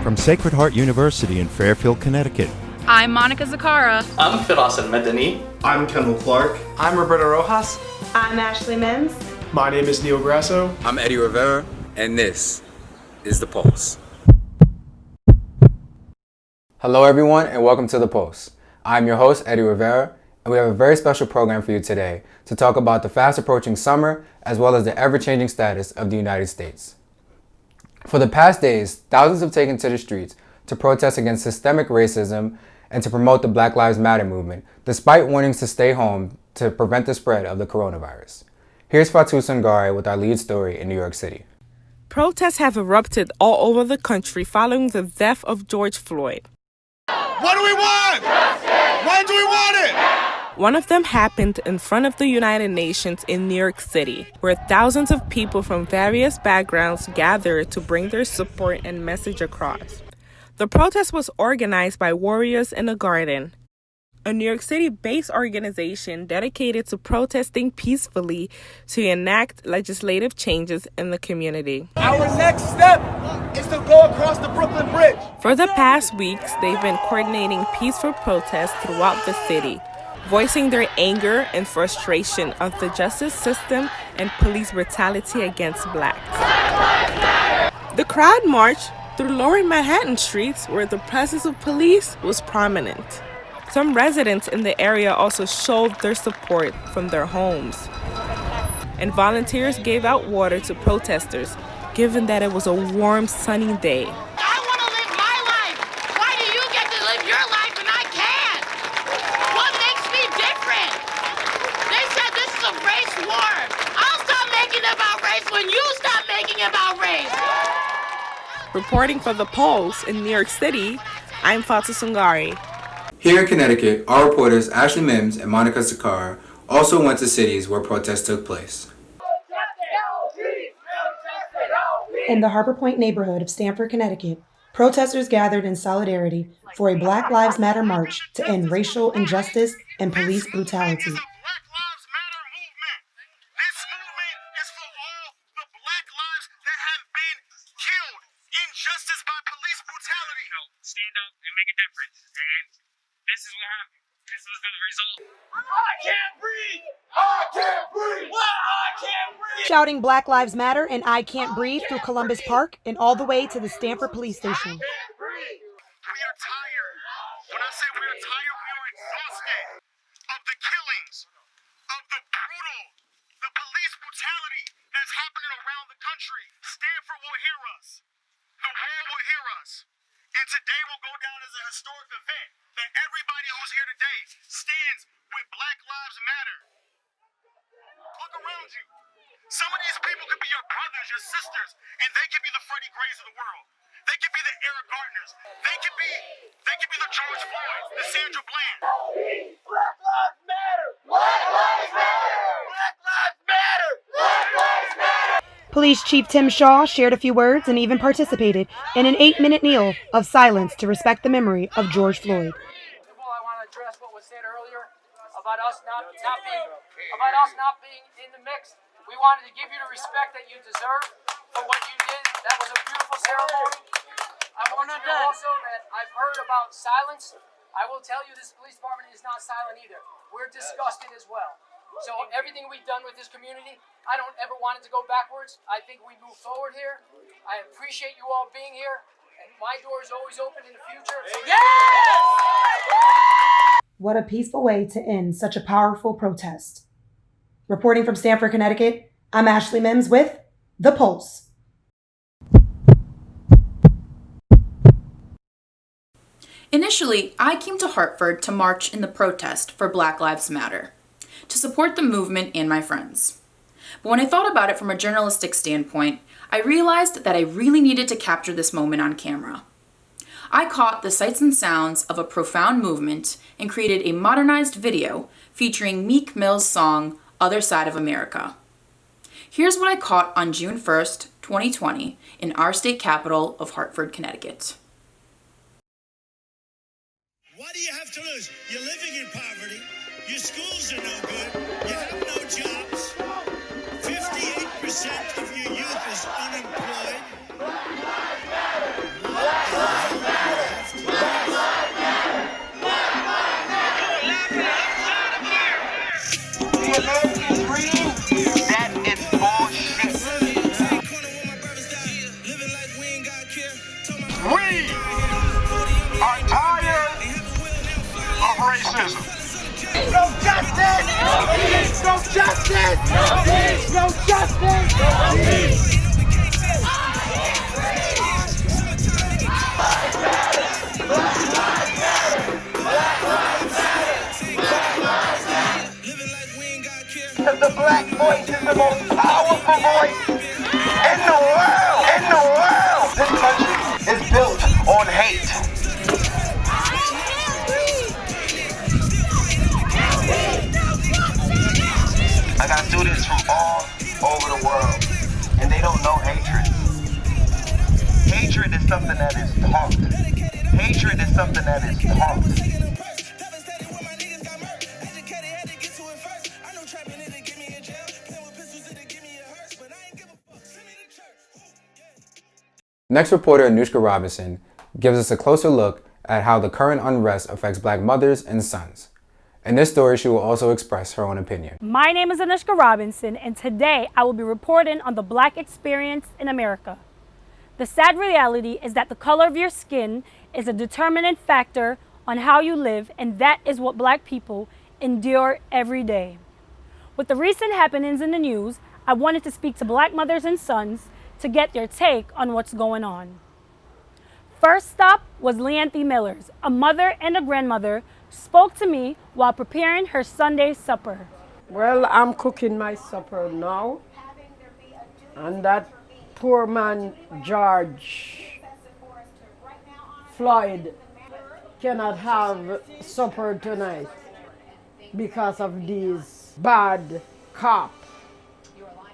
From Sacred Heart University in Fairfield, Connecticut. I'm Monica Zakara. I'm Firas Al-Madani. I'm Kendall Clark. I'm Roberto Rojas. I'm Ashley Mims. My name is Neil Grasso. I'm Eddie Rivera, and this is The Pulse. Hello everyone, and welcome to The Pulse. I'm your host, Eddie Rivera, and we have a very special program for you today to talk about the fast approaching summer as well as the ever-changing status of the United States. For the past days, thousands have taken to the streets to protest against systemic racism and to promote the Black Lives Matter movement, despite warnings to stay home to prevent the spread of the coronavirus. Here's Fatou Sangare with our lead story in New York City. Protests have erupted all over the country following the death of George Floyd. What do we want? Justice! When do we want it? One of them happened in front of the United Nations in New York City, where thousands of people from various backgrounds gathered to bring their support and message across. The protest was organized by Warriors in the Garden, a New York City-based organization dedicated to protesting peacefully to enact legislative changes in the community. Our next step is to go across the Brooklyn Bridge. For the past weeks, they've been coordinating peaceful protests throughout the city, voicing their anger and frustration of the justice system and police brutality against blacks. The crowd marched through lower Manhattan streets where the presence of police was prominent. Some residents in the area also showed their support from their homes. And volunteers gave out water to protesters, given that it was a warm, sunny day. I want to live my life. Why do you get to live your life and I can't? What makes me different? They said this is a race war. I'll stop making it about race when you stop making it about race. Reporting for The Pulse in New York City, I'm Fatou Sangare. Here in Connecticut, our reporters Ashley Mims and Monica Zakara also went to cities where protests took place. In the Harbor Point neighborhood of Stamford, Connecticut, protesters gathered in solidarity for a Black Lives Matter march to end racial injustice and police brutality. Stand up and make a difference. And this is what happened. This was the result. I can't breathe! I can't breathe! What? I can't breathe! Shouting Black Lives Matter and I Can't Breathe through Columbus Park and all the way to the Stamford Police Station. We are tired. When I say we are tired, we are exhausted of the killings, of the police brutality that's happening around the country. Stamford will hear us. The world will hear us. And today will go down as a historic event that everybody who's here today stands with Black Lives Matter. Look around you. Some of these people could be your brothers, your sisters, and they could be the Freddie Grays of the world. They could be the Eric Gardners. They could be the George Floyds, the Sandra Bland. Black Lives Matter! Black Lives Matter! Black Lives Matter! Black Lives Matter! Police Chief Tim Shaw shared a few words and even participated in an 8-minute kneel of silence to respect the memory of George Floyd. I want to address what was said earlier about us not being in the mix. We wanted to give you the respect that you deserve for what you did. That was a beautiful ceremony. I want you to know also that I've heard about silence. I will tell you this police department is not silent either. We're disgusted as well. So everything we've done with this community, I don't ever want it to go backwards. I think we move forward here. I appreciate you all being here. And my door is always open in the future. Yes! What a peaceful way to end such a powerful protest. Reporting from Stamford, Connecticut, I'm Ashley Mims with The Pulse. Initially, I came to Hartford to march in the protest for Black Lives Matter, to support the movement and my friends. But when I thought about it from a journalistic standpoint, I realized that I really needed to capture this moment on camera. I caught the sights and sounds of a profound movement and created a modernized video featuring Meek Mill's song, Other Side of America. Here's what I caught on June 1st, 2020, in our state capital of Hartford, Connecticut. What do you have to lose? You're living in poverty. Your schools are no good. You have no jobs. 58% of your youth is unemployed. What racism. No justice! No peace! No justice! No peace! No justice! No peace! Because the black voice is the most powerful voice in the world. In the world. This country is built on hate. I got students from all over the world, and they don't know hatred. Hatred is something that is taught. Hatred is something that is taught. Next reporter Anushka Robinson gives us a closer look at how the current unrest affects black mothers and sons. In this story, she will also express her own opinion. My name is Anushka Robinson, and today I will be reporting on the black experience in America. The sad reality is that the color of your skin is a determinant factor on how you live, and that is what black people endure every day. With the recent happenings in the news, I wanted to speak to black mothers and sons to get their take on what's going on. First stop was Leanthe Millers, a mother and a grandmother, spoke to me while preparing her Sunday supper. Well, I'm cooking my supper now, and that poor man, George Floyd, cannot have supper tonight because of these bad cops.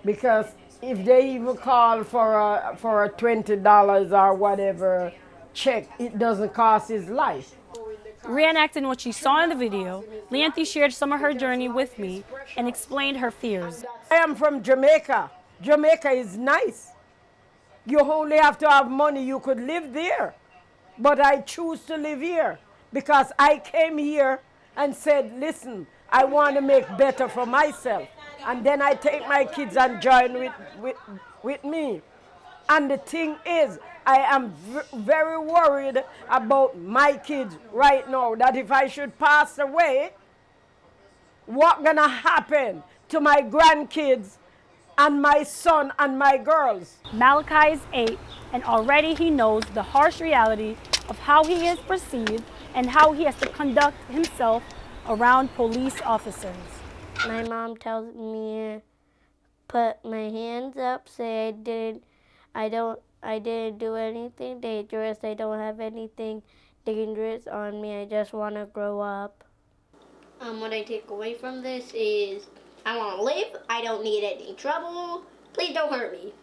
Because if they even call for a $20 or whatever check, it doesn't cost his life. Reenacting what she saw in the video, Leanthe shared some of her journey with me and explained her fears. I am from Jamaica. Jamaica is nice. You only have to have money. You could live there. But I choose to live here because I came here and said, listen, I want to make better for myself. And then I take my kids and join with me. And the thing is, I am very worried about my kids right now, that if I should pass away, what's gonna happen to my grandkids and my son and my girls? Malachi is 8, and already he knows the harsh reality of how he is perceived and how he has to conduct himself around police officers. My mom tells me put my hands up, say I didn't do anything dangerous. I don't have anything dangerous on me. I just want to grow up. What I take away from this is I want to live. I don't need any trouble. Please don't hurt me.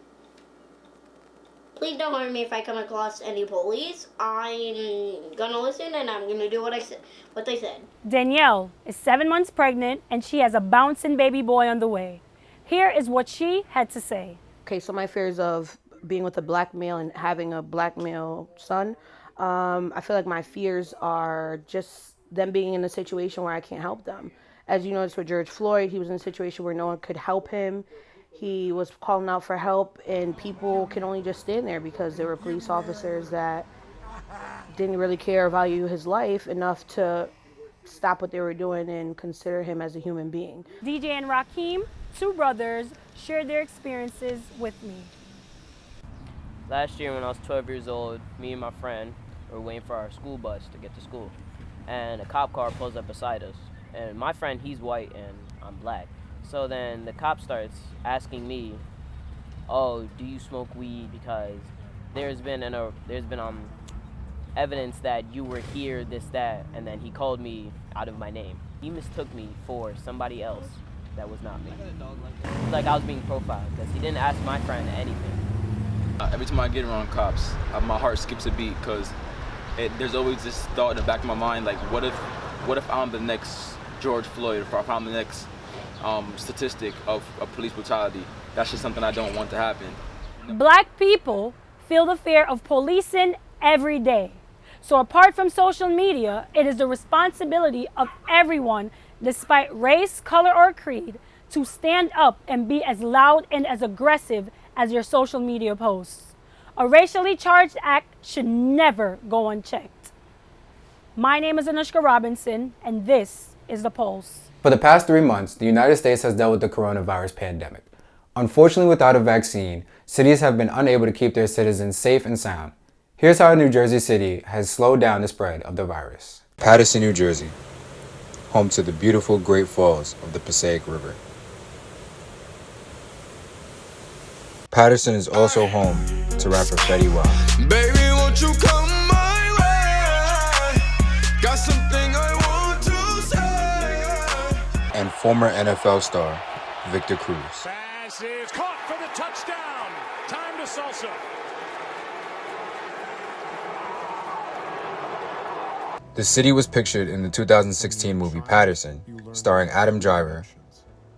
Please don't hurt me if I come across any police. I'm gonna listen and I'm gonna do what they said. Danielle is 7 months pregnant and she has a bouncing baby boy on the way. Here is what she had to say. Okay, so my fears of being with a black male and having a black male son, I feel like my fears are just them being in a situation where I can't help them. As you noticed with George Floyd, he was in a situation where no one could help him. He was calling out for help, and people can only just stand there because there were police officers that didn't really care or value his life enough to stop what they were doing and consider him as a human being. DJ and Raheem, two brothers, shared their experiences with me. Last year when I was 12 years old, me and my friend were waiting for our school bus to get to school. And a cop car pulls up beside us. And my friend, he's white and I'm black. So then the cop starts asking me, oh, do you smoke weed? Because there's been evidence that you were here, this, that. And then he called me out of my name. He mistook me for somebody else that was not me. Like I was being profiled because he didn't ask my friend anything. Every time I get around cops, my heart skips a beat because there's always this thought in the back of my mind, like, what if I'm the next George Floyd, or if I'm the next statistic of police brutality? That's just something I don't want to happen. Black people feel the fear of policing every day. So apart from social media, it is the responsibility of everyone, despite race, color, or creed, to stand up and be as loud and as aggressive as your social media posts. A racially charged act should never go unchecked. My name is Anushka Robinson, and this is The Pulse. For the past 3 months, the United States has dealt with the coronavirus pandemic. Unfortunately, without a vaccine, cities have been unable to keep their citizens safe and sound. Here's how New Jersey City has slowed down the spread of the virus. Paterson, New Jersey, home to the beautiful Great Falls of the Passaic River. Paterson is also home to rapper Fetty Wap. Baby, won't you come my way? Got something I want to say. And former NFL star Victor Cruz. Pass is caught for the touchdown. Time to salsa. The city was pictured in the 2016 movie Paterson, starring Adam Driver,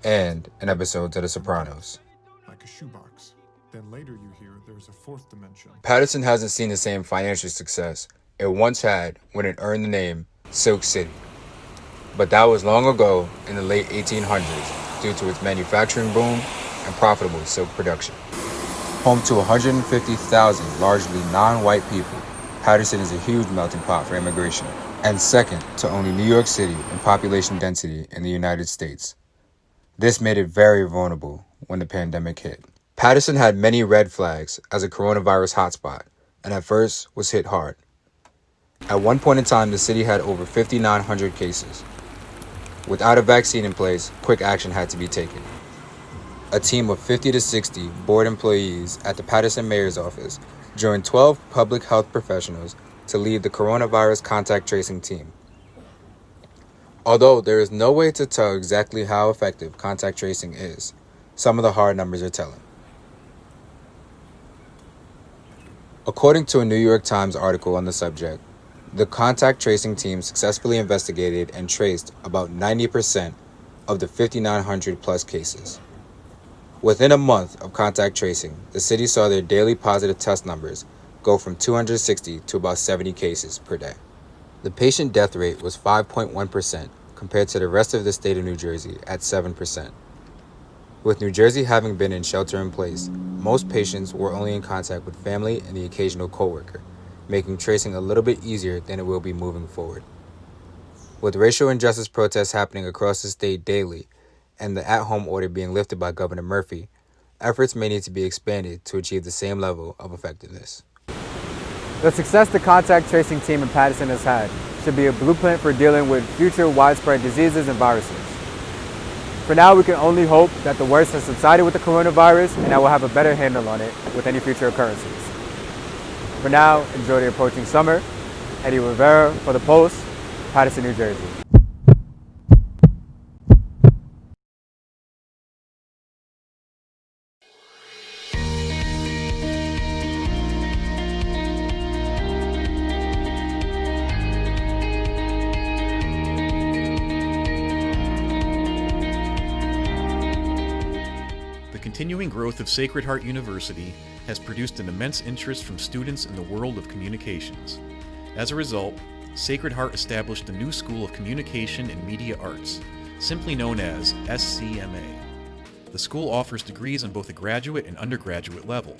and an episode to The Sopranos. Like a shoebox. Then later you hear there's a fourth dimension. Paterson hasn't seen the same financial success it once had when it earned the name Silk City. But that was long ago in the late 1800s due to its manufacturing boom and profitable silk production. Home to 150,000 largely non-white people, Paterson is a huge melting pot for immigration, and second to only New York City in population density in the United States. This made it very vulnerable when the pandemic hit. Paterson had many red flags as a coronavirus hotspot, and at first was hit hard. At one point in time, the city had over 5,900 cases. Without a vaccine in place, quick action had to be taken. A team of 50 to 60 board employees at the Paterson Mayor's Office joined 12 public health professionals to lead the coronavirus contact tracing team. Although there is no way to tell exactly how effective contact tracing is, some of the hard numbers are telling. According to a New York Times article on the subject, the contact tracing team successfully investigated and traced about 90% of the 5,900 plus cases. Within a month of contact tracing, the city saw their daily positive test numbers go from 260 to about 70 cases per day. The patient death rate was 5.1% compared to the rest of the state of New Jersey at 7%. With New Jersey having been in shelter in place, most patients were only in contact with family and the occasional coworker, making tracing a little bit easier than it will be moving forward. With racial injustice protests happening across the state daily and the at-home order being lifted by Governor Murphy, efforts may need to be expanded to achieve the same level of effectiveness. The success the contact tracing team in Paterson has had should be a blueprint for dealing with future widespread diseases and viruses. For now, we can only hope that the worst has subsided with the coronavirus and that we'll have a better handle on it with any future occurrences. For now, enjoy the approaching summer. Eddie Rivera for The Post, Paterson, New Jersey. The continuing growth of Sacred Heart University has produced an immense interest from students in the world of communications. As a result, Sacred Heart established a new School of Communication and Media Arts, simply known as SCMA. The school offers degrees on both a graduate and undergraduate level.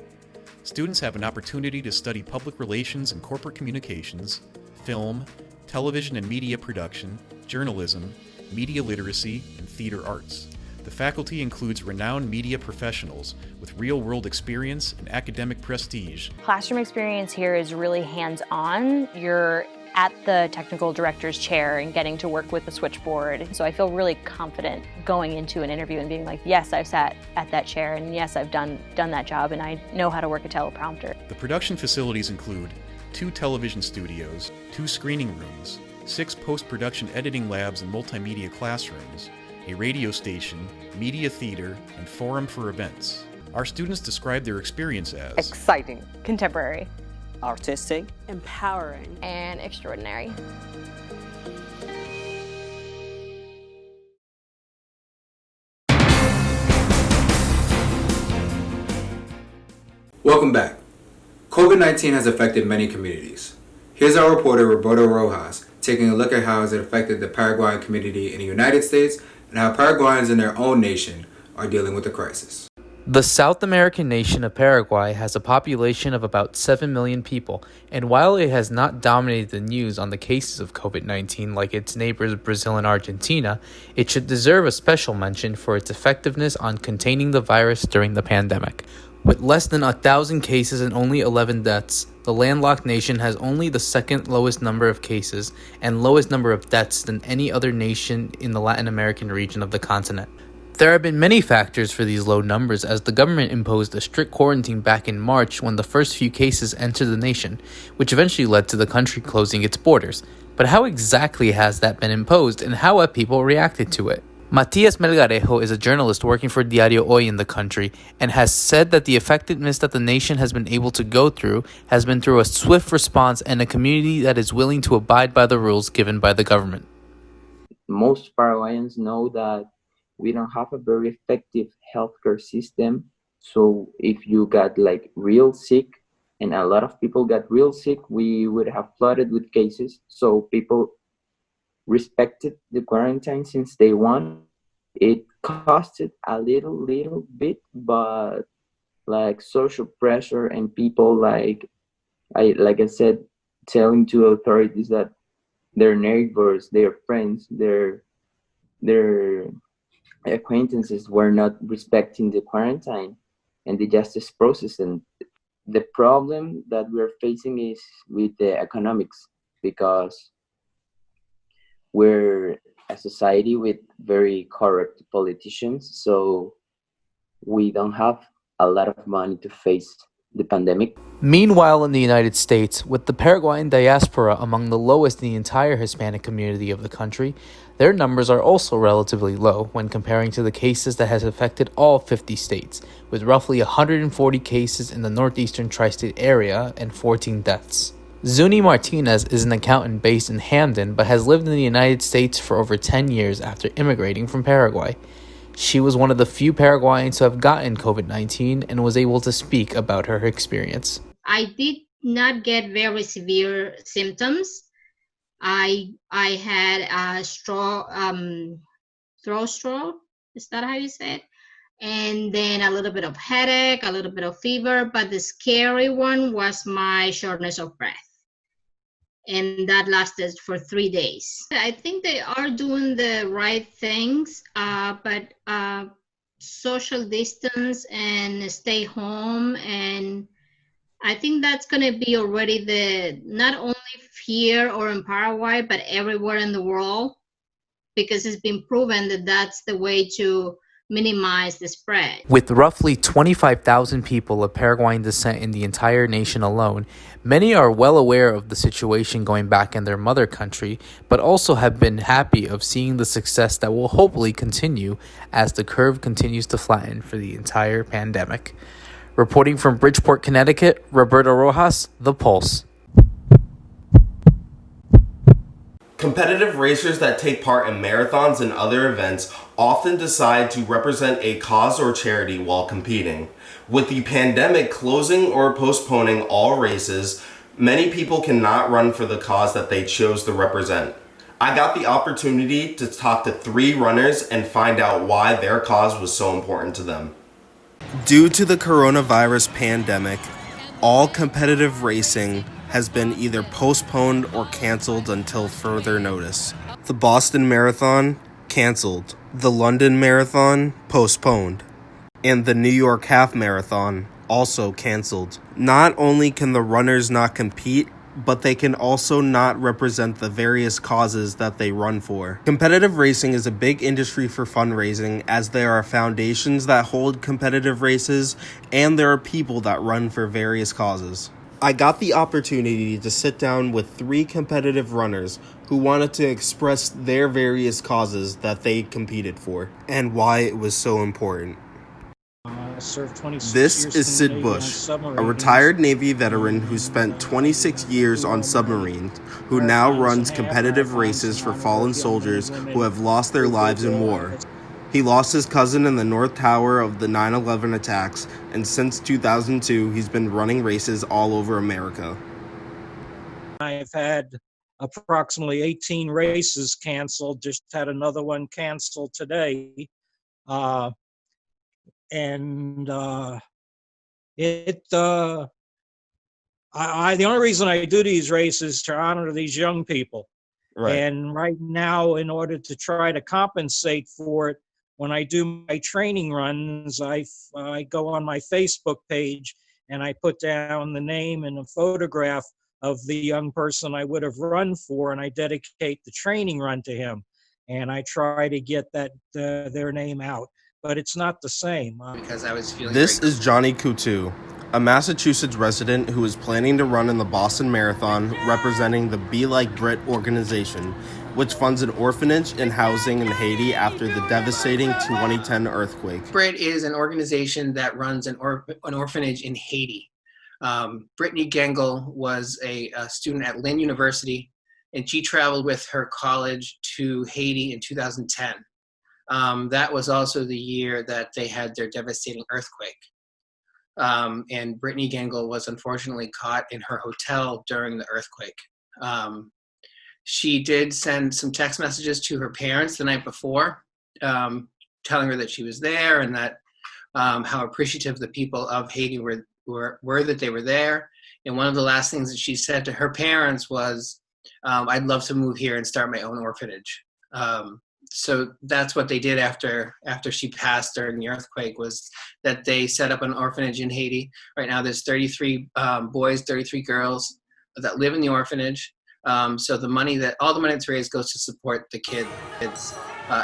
Students have an opportunity to study public relations and corporate communications, film, television and media production, journalism, media literacy, and theater arts. The faculty includes renowned media professionals with real-world experience and academic prestige. Classroom experience here is really hands-on. You're at the technical director's chair and getting to work with the switchboard. So I feel really confident going into an interview and being like, yes, I've sat at that chair, and yes, I've done that job, and I know how to work a teleprompter. The production facilities include 2 television studios, 2 screening rooms, 6 post-production editing labs and multimedia classrooms, a radio station, media theater, and forum for events. Our students describe their experience as exciting, contemporary, artistic, empowering, and extraordinary. Welcome back. COVID-19 has affected many communities. Here's our reporter Roberto Rojas taking a look at how it affected the Paraguayan community in the United States and how Paraguayans in their own nation are dealing with the crisis. The South American nation of Paraguay has a population of about 7 million people, and while it has not dominated the news on the cases of COVID-19 like its neighbors Brazil and Argentina, it should deserve a special mention for its effectiveness on containing the virus during the pandemic. With less than 1,000 cases and only 11 deaths, the landlocked nation has only the second lowest number of cases and lowest number of deaths than any other nation in the Latin American region of the continent. There have been many factors for these low numbers, as the government imposed a strict quarantine back in March when the first few cases entered the nation, which eventually led to the country closing its borders. But how exactly has that been imposed, and how have people reacted to it? Matias Melgarejo is a journalist working for Diario Hoy in the country, and has said that the effectiveness that the nation has been able to go through has been through a swift response and a community that is willing to abide by the rules given by the government. Most Paraguayans know that we don't have a very effective healthcare system. So if you got like real sick, and a lot of people got real sick, we would have flooded with cases. So people respected the quarantine since day one. It costed a little bit, but like social pressure and people like I said, telling to authorities that their neighbors, their friends, their acquaintances were not respecting the quarantine and the justice process. And the problem that we're facing is with the economics, because we're a society with very corrupt politicians, so we don't have a lot of money to face the pandemic. Meanwhile, in the United States, with the Paraguayan diaspora among the lowest in the entire Hispanic community of the country, their numbers are also relatively low when comparing to the cases that has affected all 50 states, with roughly 140 cases in the northeastern tri-state area and 14 deaths. Zuni Martinez is an accountant based in Hamden, but has lived in the United States for over 10 years after immigrating from Paraguay. She was one of the few Paraguayans who have gotten COVID-19 and was able to speak about her experience. I did not get very severe symptoms. I had a throat stroke. Is that how you say it? And then a little bit of headache, a little bit of fever, but the scary one was my shortness of breath. And that lasted for 3 days. I think they are doing the right things, but social distance and stay home, and I think that's going to be already not only here or in Paraguay, but everywhere in the world, because it's been proven that that's the way to minimize the spread. With roughly 25,000 people of Paraguayan descent in the entire nation alone, many are well aware of the situation going back in their mother country, but also have been happy of seeing the success that will hopefully continue as the curve continues to flatten for the entire pandemic. Reporting from Bridgeport, Connecticut, Roberto Rojas, The Pulse. Competitive racers that take part in marathons and other events often decide to represent a cause or charity while competing. With the pandemic closing or postponing all races, many people cannot run for the cause that they chose to represent. I got the opportunity to talk to 3 runners and find out why their cause was so important to them. Due to the coronavirus pandemic, all competitive racing has been either postponed or canceled until further notice. The Boston Marathon, canceled. The London Marathon, postponed. And the New York Half Marathon, also canceled. Not only can the runners not compete, but they can also not represent the various causes that they run for. Competitive racing is a big industry for fundraising, as there are foundations that hold competitive races, and there are people that run for various causes. I got the opportunity to sit down with 3 competitive runners who wanted to express their various causes that they competed for, and why it was so important. This is Sid Bush, a retired Navy veteran who spent 26 years on submarines, who now runs competitive races for fallen soldiers who have lost their lives in war. He lost his cousin in the North Tower of the 9/11 attacks, and since 2002, he's been running races all over America. I've had approximately 18 races canceled, just had another one canceled today. and the only reason I do these races is to honor these young people. Right. And right now, in order to try to compensate for it, when I do my training runs, I go on my Facebook page and I put down the name and a photograph of the young person I would have run for, and I dedicate the training run to him. And I try to get their name out, but it's not the same. Because I was feeling This is Johnny Coutu, a Massachusetts resident who is planning to run in the Boston Marathon representing the Be Like Brit organization, which funds an orphanage and housing in Haiti after the devastating 2010 earthquake. BRIT is an organization that runs an orphanage in Haiti. Brittany Gengel was a student at Lynn University, and she traveled with her college to Haiti in 2010. That was also the year that they had their devastating earthquake. And Brittany Gengel was unfortunately caught in her hotel during the earthquake. She did send some text messages to her parents the night before, telling her that she was there and that how appreciative the people of Haiti were that they were there. And one of the last things that she said to her parents was, I'd love to move here and start my own orphanage. So that's what they did after she passed during the earthquake, was that they set up an orphanage in Haiti. Right now there's 33 boys, 33 girls that live in the orphanage. So all the money that's raised goes to support the kids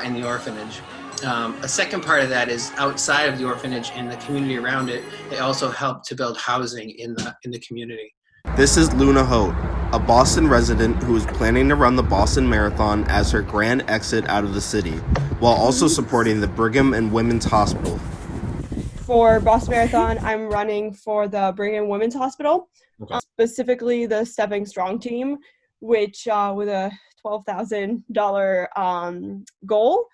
in the orphanage. A second part of that is outside of the orphanage and the community around it. They also help to build housing in the community. This is Luna Hote, a Boston resident who is planning to run the Boston Marathon as her grand exit out of the city, while also supporting the Brigham and Women's Hospital. For Boston Marathon, I'm running for the Brigham and Women's Hospital, specifically the Stepping Strong team, which with a $12,000 goal.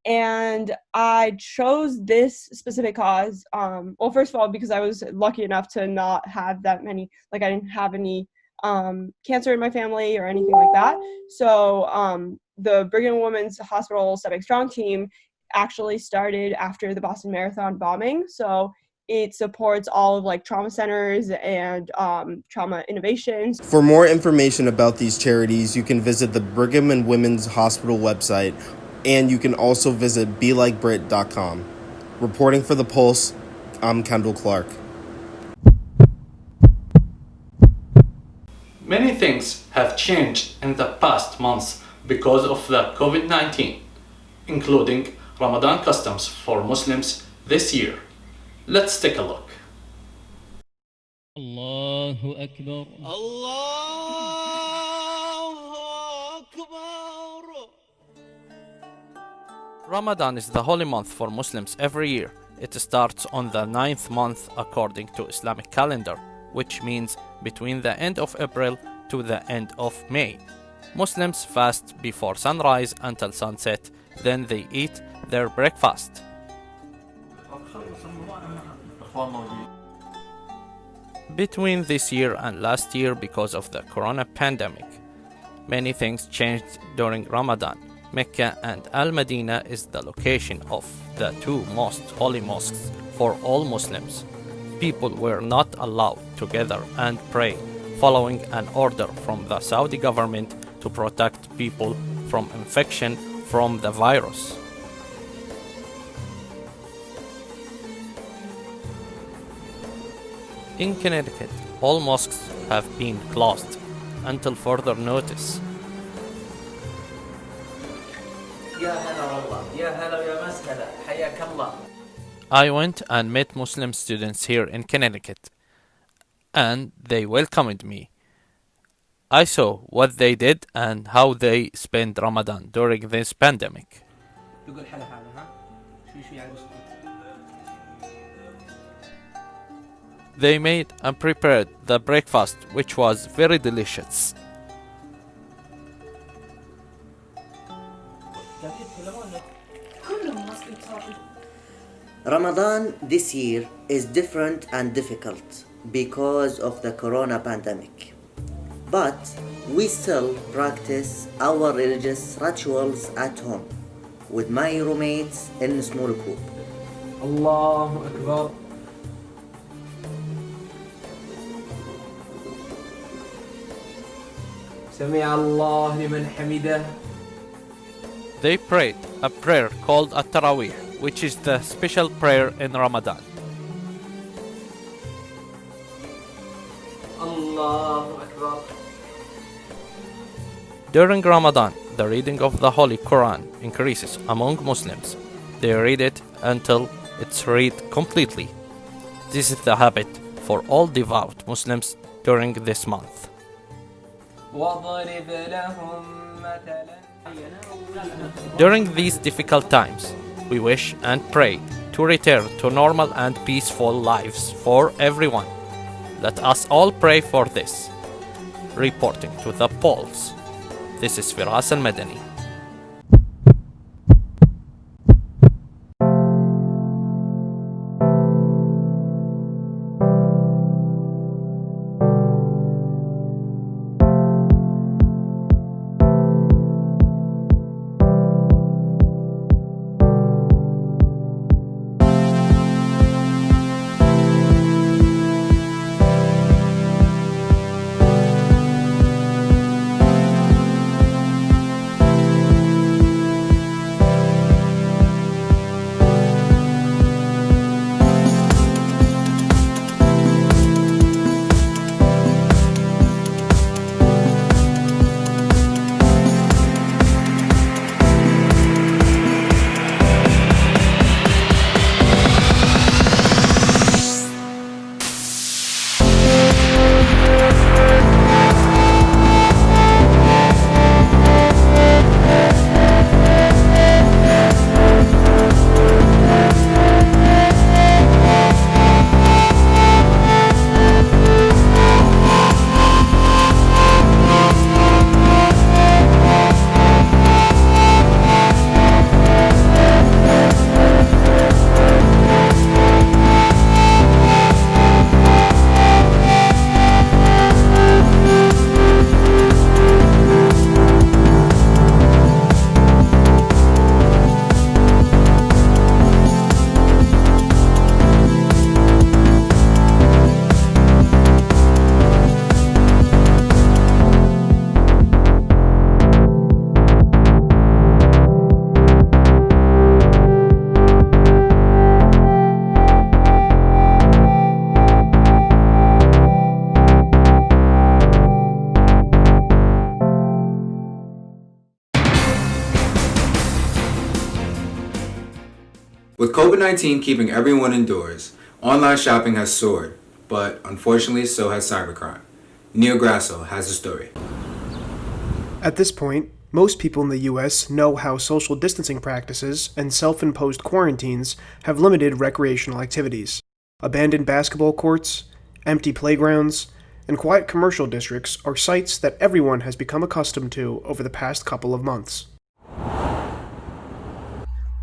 And I chose this specific cause, well, first of all, because I was lucky enough to not have that many, I didn't have any cancer in my family or anything like that. So the Brigham and Women's Hospital Stepping Strong team actually started after the Boston Marathon bombing. So it supports all of trauma centers and trauma innovations. For more information about these charities, you can visit the Brigham and Women's Hospital website, and you can also visit belikebrit.com. Reporting for The Pulse, I'm Kendall Clark. Many things have changed in the past months because of the COVID-19, including Ramadan customs for Muslims this year. Let's take a look. Allahu Akbar. Ramadan is the holy month for Muslims every year. It starts on the 9th month according to Islamic calendar, which means between the end of April to the end of May. Muslims fast before sunrise until sunset, then they eat their breakfast. Between this year and last year, because of the corona pandemic, many things changed during Ramadan. Mecca and Al-Madinah is the location of the two most holy mosques for all Muslims. People were not allowed to gather and pray, following an order from the Saudi government to protect people from infection from the virus. In Connecticut, all mosques have been closed until further notice. I went and met Muslim students here in Connecticut, and they welcomed me. I saw what they did and how they spent Ramadan during this pandemic. They made and prepared the breakfast, which was very delicious. Ramadan this year is different and difficult because of the corona pandemic. But we still practice our religious rituals at home with my roommates in a small group. الله أكبر. سمع الله لمن حمده. They prayed a prayer called At-Tarawih, which is the special prayer in Ramadan. الله أكبر. During Ramadan, the reading of the Holy Quran increases among Muslims. They read it until it's read completely. This is the habit for all devout Muslims during this month. وضرب لهم مثلا. During these difficult times, we wish and pray to return to normal and peaceful lives for everyone. Let us all pray for this. Reporting to the polls, this is Firas Al-Madani. With COVID-19 keeping everyone indoors, online shopping has soared, but unfortunately so has cybercrime. Neil Grasso has the story. At this point, most people in the US know how social distancing practices and self-imposed quarantines have limited recreational activities. Abandoned basketball courts, empty playgrounds, and quiet commercial districts are sights that everyone has become accustomed to over the past couple of months.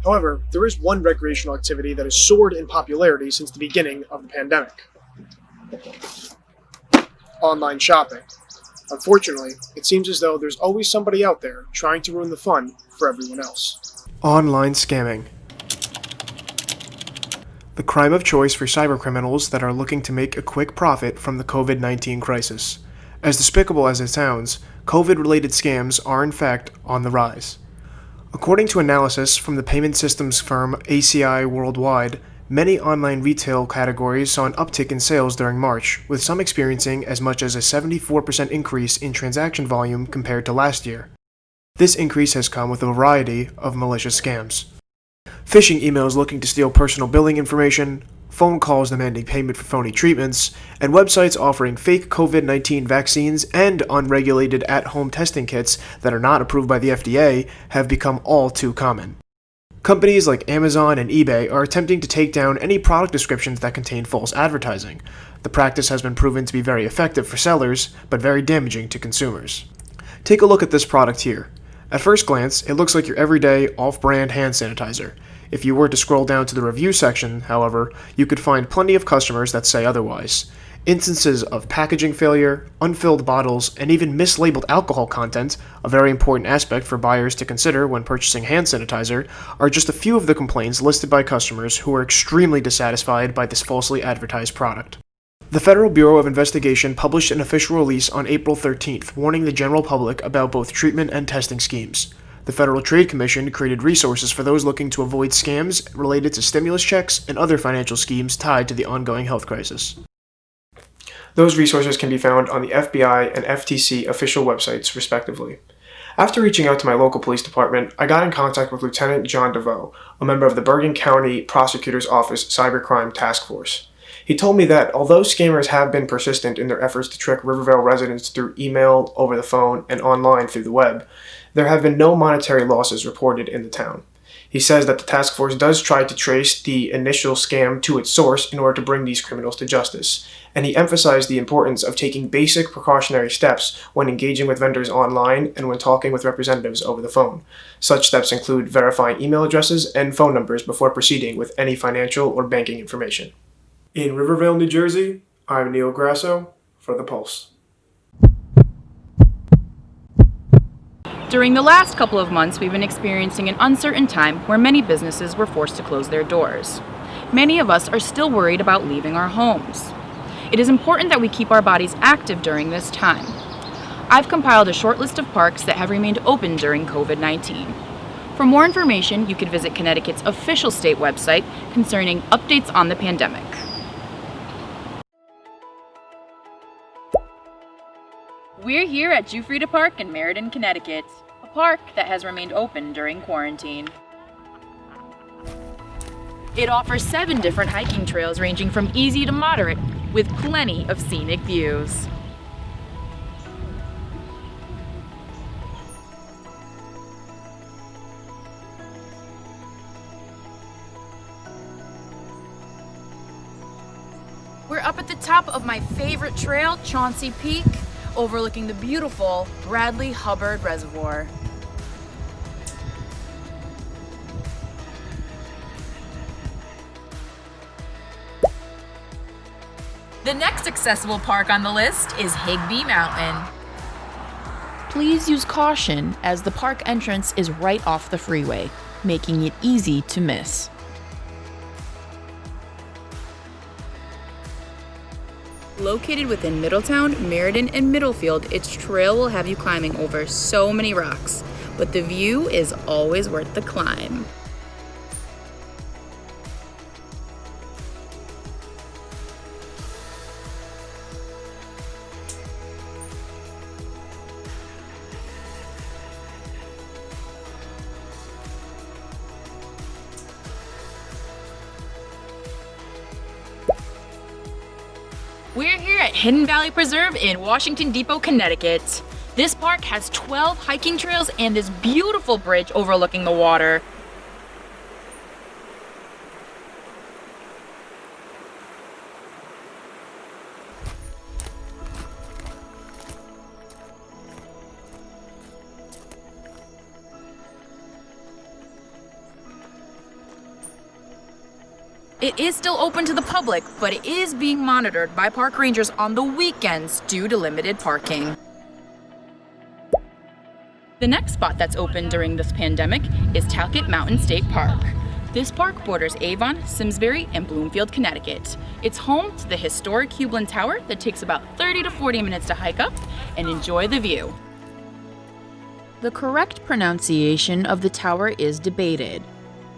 However, there is one recreational activity that has soared in popularity since the beginning of the pandemic: online shopping. Unfortunately, it seems as though there's always somebody out there trying to ruin the fun for everyone else. Online scamming. The crime of choice for cybercriminals that are looking to make a quick profit from the COVID-19 crisis. As despicable as it sounds, COVID-related scams are in fact on the rise. According to analysis from the payment systems firm ACI Worldwide, many online retail categories saw an uptick in sales during March, with some experiencing as much as a 74% increase in transaction volume compared to last year. This increase has come with a variety of malicious scams. Phishing emails looking to steal personal billing information, phone calls demanding payment for phony treatments, and websites offering fake COVID-19 vaccines and unregulated at-home testing kits that are not approved by the FDA have become all too common. Companies like Amazon and eBay are attempting to take down any product descriptions that contain false advertising. The practice has been proven to be very effective for sellers, but very damaging to consumers. Take a look at this product here. At first glance, it looks like your everyday off-brand hand sanitizer. If you were to scroll down to the review section, however, you could find plenty of customers that say otherwise. Instances of packaging failure, unfilled bottles, and even mislabeled alcohol content, a very important aspect for buyers to consider when purchasing hand sanitizer, are just a few of the complaints listed by customers who are extremely dissatisfied by this falsely advertised product. The Federal Bureau of Investigation published an official release on April 13th warning the general public about both treatment and testing schemes. The Federal Trade Commission created resources for those looking to avoid scams related to stimulus checks and other financial schemes tied to the ongoing health crisis. Those resources can be found on the FBI and FTC official websites, respectively. After reaching out to my local police department, I got in contact with Lieutenant John DeVoe, a member of the Bergen County Prosecutor's Office Cybercrime Task Force. He told me that although scammers have been persistent in their efforts to trick Rivervale residents through email, over the phone, and online through the web, there have been no monetary losses reported in the town. He says that the task force does try to trace the initial scam to its source in order to bring these criminals to justice, and he emphasized the importance of taking basic precautionary steps when engaging with vendors online and when talking with representatives over the phone. Such steps include verifying email addresses and phone numbers before proceeding with any financial or banking information. In Rivervale, New Jersey, I'm Neil Grasso for The Pulse. During the last couple of months, we've been experiencing an uncertain time where many businesses were forced to close their doors. Many of us are still worried about leaving our homes. It is important that we keep our bodies active during this time. I've compiled a short list of parks that have remained open during COVID-19. For more information, you could visit Connecticut's official state website concerning updates on the pandemic. We're here at Jufrida Park in Meriden, Connecticut, a park that has remained open during quarantine. It offers 7 different hiking trails ranging from easy to moderate, with plenty of scenic views. We're up at the top of my favorite trail, Chauncey Peak, overlooking the beautiful Bradley Hubbard Reservoir. The next accessible park on the list is Higbee Mountain. Please use caution as the park entrance is right off the freeway, making it easy to miss. Located within Middletown, Meriden, and Middlefield, its trail will have you climbing over so many rocks, but the view is always worth the climb. We're here at Hidden Valley Preserve in Washington Depot, Connecticut. This park has 12 hiking trails and this beautiful bridge overlooking the water. It is still open to the public, but it is being monitored by park rangers on the weekends due to limited parking. The next spot that's open during this pandemic is Talcott Mountain State Park. This park borders Avon, Simsbury, and Bloomfield, Connecticut. It's home to the historic Hublin Tower that takes about 30 to 40 minutes to hike up and enjoy the view. The correct pronunciation of the tower is debated.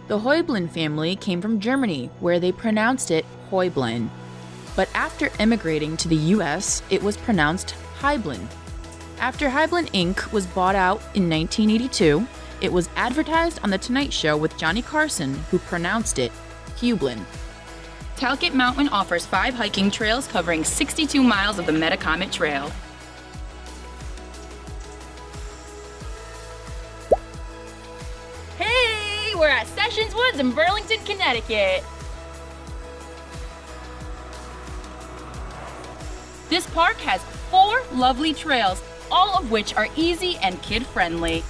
The Heublin family came from Germany, where they pronounced it Heublin. But after immigrating to the US, it was pronounced Heiblin. After Heiblin Inc. was bought out in 1982, it was advertised on The Tonight Show with Johnny Carson, who pronounced it Hublin. Talcott Mountain offers 5 hiking trails covering 62 miles of the Metacomet Trail. Hey, we're at Sessions Woods in Burlington, Connecticut. This park has 4 lovely trails, all of which are easy and kid-friendly.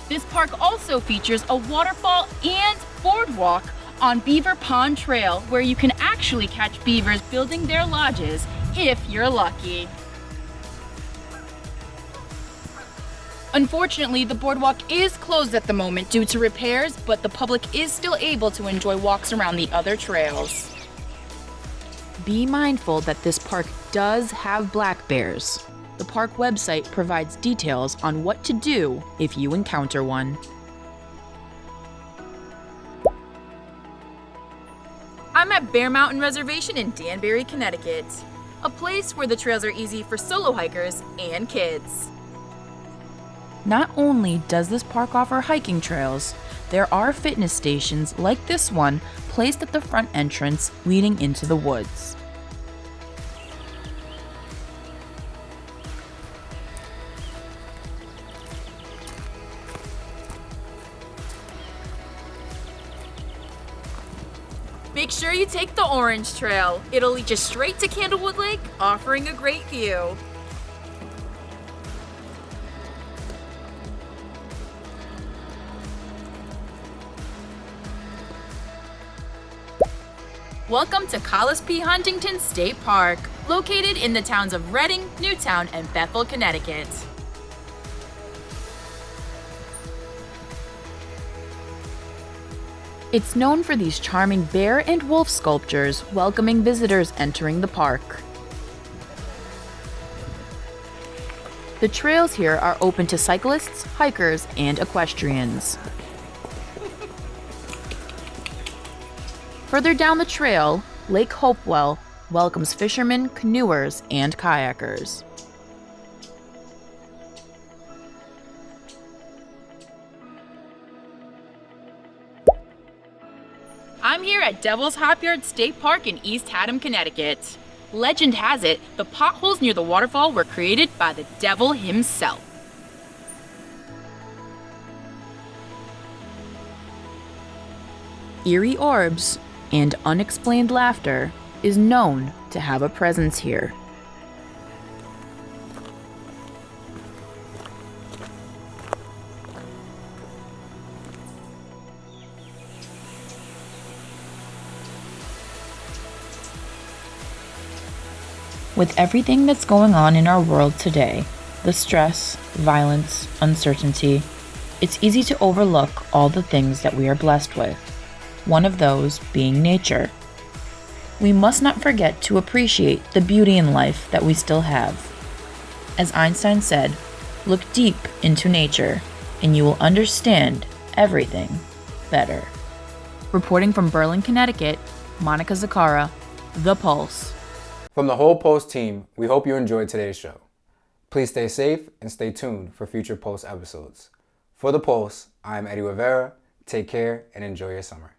This park also features a waterfall and boardwalk on Beaver Pond Trail, where you can actually catch beavers building their lodges if you're lucky. Unfortunately, the boardwalk is closed at the moment due to repairs, but the public is still able to enjoy walks around the other trails. Be mindful that this park does have black bears. The park website provides details on what to do if you encounter one. I'm at Bear Mountain Reservation in Danbury, Connecticut, a place where the trails are easy for solo hikers and kids. Not only does this park offer hiking trails, there are fitness stations like this one placed at the front entrance leading into the woods. Make sure you take the orange trail. It'll lead you straight to Candlewood Lake, offering a great view. Welcome to Collis P. Huntington State Park, located in the towns of Reading, Newtown, and Bethel, Connecticut. It's known for these charming bear and wolf sculptures welcoming visitors entering the park. The trails here are open to cyclists, hikers, and equestrians. Further down the trail, Lake Hopewell welcomes fishermen, canoers, and kayakers. I'm here at Devil's Hop Yard State Park in East Haddam, Connecticut. Legend has it, the potholes near the waterfall were created by the devil himself. Eerie orbs and unexplained laughter is known to have a presence here. With everything that's going on in our world today, the stress, violence, uncertainty, it's easy to overlook all the things that we are blessed with. One of those being nature. We must not forget to appreciate the beauty in life that we still have. As Einstein said, look deep into nature and you will understand everything better. Reporting from Berlin, Connecticut, Monica Zakara, The Pulse. From the whole Post team, we hope you enjoyed today's show. Please stay safe and stay tuned for future Post episodes. For The Pulse, I'm Eddie Rivera. Take care and enjoy your summer.